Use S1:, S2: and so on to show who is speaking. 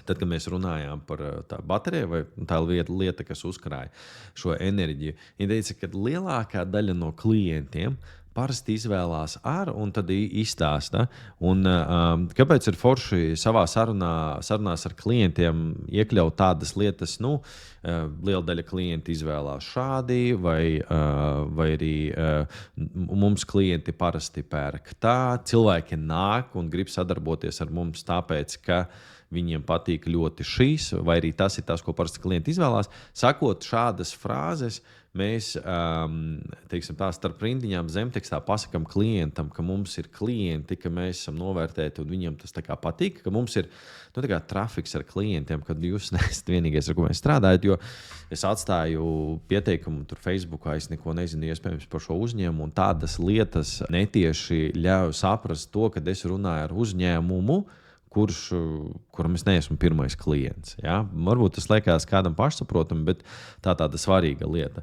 S1: Tad, kad mēs runājām par tā bateriju vai tā lieta, kas uzkrāja šo enerģiju, viņa teica, ka lielākā daļa no klientiem parasti izvēlās un tad izstāsta. Un, kāpēc ir forši savā sarunās ar klientiem iekļaut tādas lietas, liela daļa klienti izvēlās šādi, vai arī mums klienti parasti pērk tā. Cilvēki nāk un grib sadarboties ar mums tāpēc, ka viņiem patīk ļoti šīs, vai arī tas ir tas, ko parasti klienti izvēlās. Sakot šādas frāzes, mēs starp rindiņām zemtekstā pasakām klientam, ka mums ir klienti, ka mēs esam novērtēti un viņiem tas tā kā patīk, ka mums ir trafiks ar klientiem, kad jūs neesat vienīgais, ar ko mēs strādājam. Jo es atstāju pieteikumu tur Facebookā, es neko nezinu iespējams par šo uzņēmumu, un tādas lietas netieši ļauj saprast to, kad es runāju ar uzņēmumu, kuram es neesmu pirmais klients. Ja? Varbūt tas liekas kādam pašsaprotami, bet tā tāda svarīga lieta.